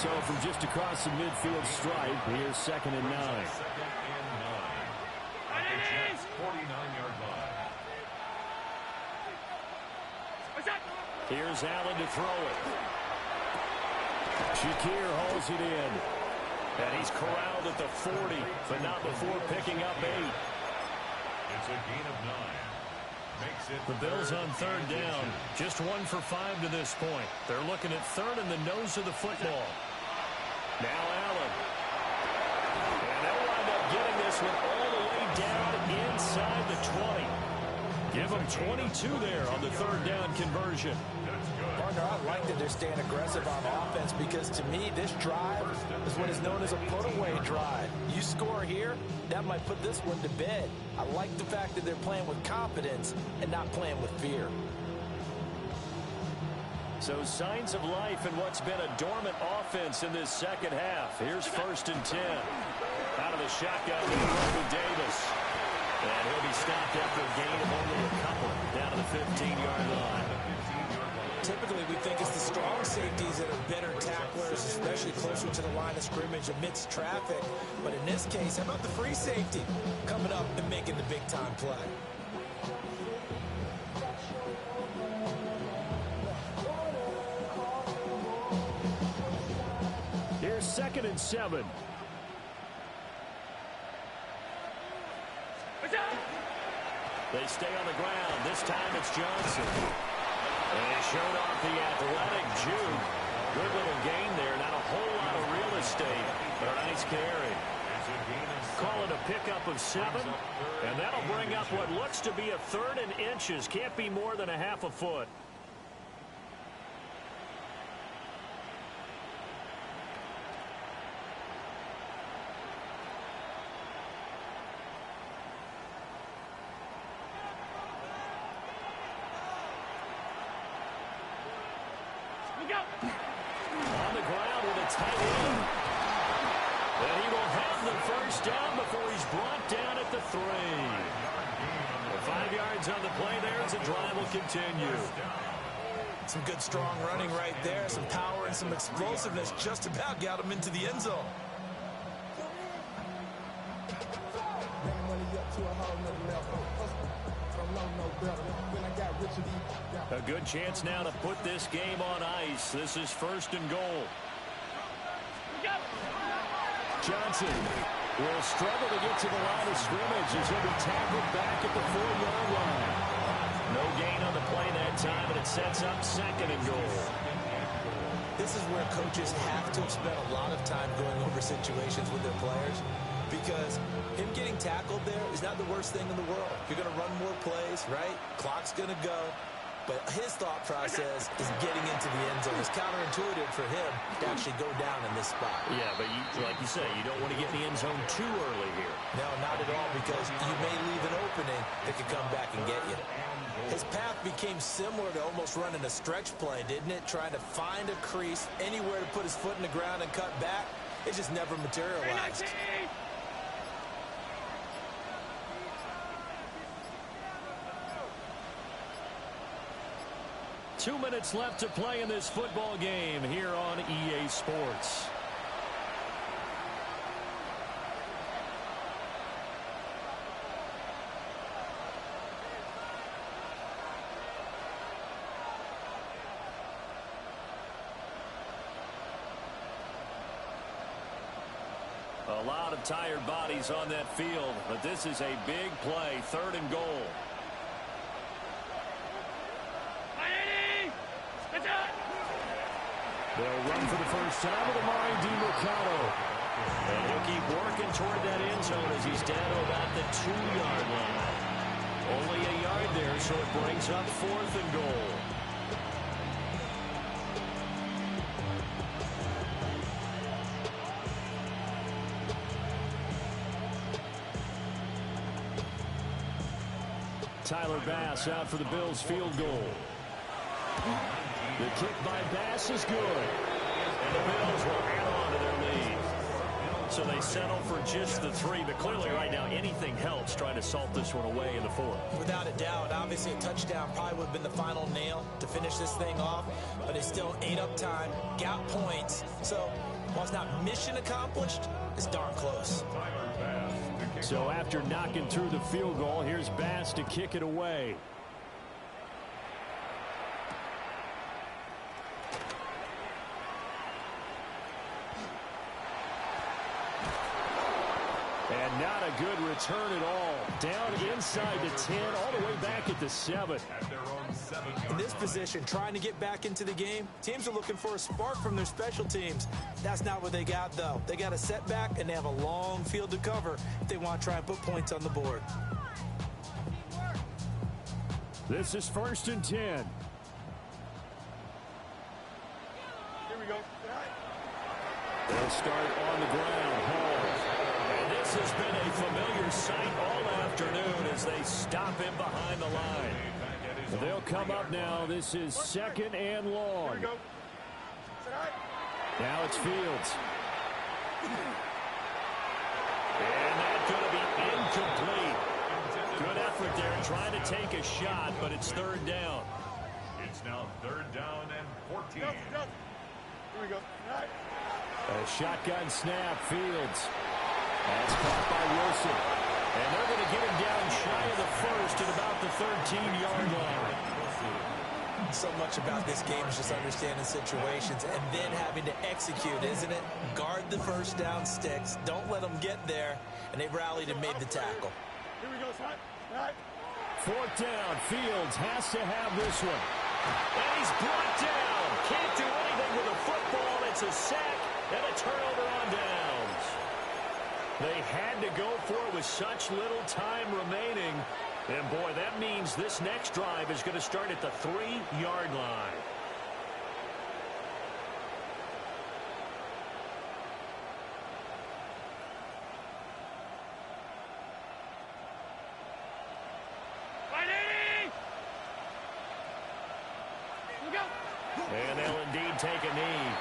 So from just across the midfield stripe, here's 2nd and 9. 49-yard line. Here's Allen to throw it. Shakir hauls it in. And he's corralled at the 40, but not before picking up 8. It's a gain of 9. Makes it the Bills on 3rd down. Just 1 for 5 to this point. They're looking at 3rd in the nose of the football. Now Allen. And they'll wind up getting this one all the way down inside the 20. Give them 22 there on the 3rd down conversion. Partner, I like that they're staying aggressive on offense because to me, this drive is what is known as a put-away drive. You score here, that might put this one to bed. I like the fact that they're playing with confidence and not playing with fear. So signs of life in what's been a dormant offense in this second half. Here's 1st and 10. Out of the shotgun with Davis. And he'll be stopped after a gain of only a couple down to the 15-yard line. Typically, we think it's the strong safeties that are better tacklers, especially closer to the line of scrimmage amidst traffic. But in this case, how about the free safety coming up and making the big-time play? Here's 2nd and 7. They stay on the ground. This time it's Johnson. And he showed off the athletic juke. Good little gain there. Not a whole lot of real estate, but a nice carry. Call it a pickup of 7. And that'll bring up what looks to be a 3rd and inches. Can't be more than a half a foot. On the ground with a tight end. And he will have the first down before he's brought down at the 3. 5 yards on the play there as the drive will continue. Some good strong running right there. Some power and some explosiveness just about got him into the end zone. A good chance now to put this game on ice. This is 1st and goal. Johnson will struggle to get to the line of scrimmage as he'll be tackled back at the 4-yard line. No gain on the play that time, and it sets up 2nd and goal. This is where coaches have to spend a lot of time going over situations with their players, because him getting tackled there is not the worst thing in the world. You're going to run more plays, right? Clock's going to go. But his thought process is getting into the end zone. It's counterintuitive for him to actually go down in this spot. Yeah, but like you say, you don't want to get in the end zone too early here. No, not at all, because you may leave an opening that could come back and get you. His path became similar to almost running a stretch play, didn't it? Trying to find a crease, anywhere to put his foot in the ground and cut back. It just never materialized. 2 minutes left to play in this football game here on EA Sports. lot of tired bodies on that field, but this is a big play, 3rd and goal. They'll run for the first time with Amari DiMercado. And he'll keep working toward that end zone as he's down to about the 2-yard line. Only a yard there, so it brings up 4th and goal. Tyler Bass out for the Bills field goal. The kick by Bass is good. And the Bills will add on to their lead. So they settle for just the 3, but clearly right now anything helps trying to salt this one away in the 4th. Without a doubt, obviously a touchdown probably would have been the final nail to finish this thing off, but it's still ate up time, got points. So while it's not mission accomplished, it's darn close. So after knocking through the field goal, here's Bass to kick it away. And not a good return at all. Down inside the 10, all the way back at the 7. In this position, trying to get back into the game, teams are looking for a spark from their special teams. That's not what they got, though. They got a setback, and they have a long field to cover if they want to try and put points on the board. This is 1st and 10. Here we go. They'll start on the ground. And this has been a familiar sight all afternoon as they stop him behind the line. They'll come up now. This is 2nd and long. Here we go. Now it's Fields. And that's going to be incomplete. Good effort there trying to take a shot, but it's 3rd down. It's now 3rd down and 14. Here we go. A shotgun snap, Fields. That's caught by Wilson. And they're going to get him down shy of the 1st at about the 13-yard line. So much about this game is just understanding situations and then having to execute, isn't it? Guard the first down sticks. Don't let them get there. And they rallied and made the tackle. Here we go, son. 4th down. Fields has to have this one. And he's brought down. Can't do anything with a football. It's a sack and a turnover on downs. They had to go for it with such little time remaining. And, boy, that means this next drive is going to start at the 3-yard line. And they'll indeed take a knee.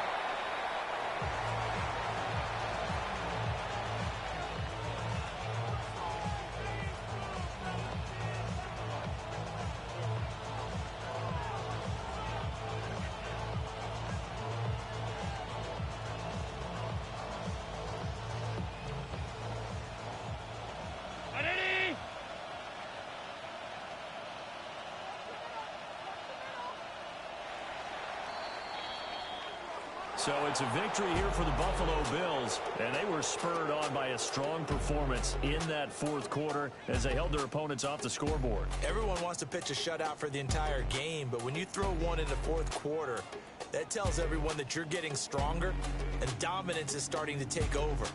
So it's a victory here for the Buffalo Bills, and they were spurred on by a strong performance in that 4th quarter as they held their opponents off the scoreboard. Everyone wants to pitch a shutout for the entire game, but when you throw one in the 4th quarter, that tells everyone that you're getting stronger and dominance is starting to take over.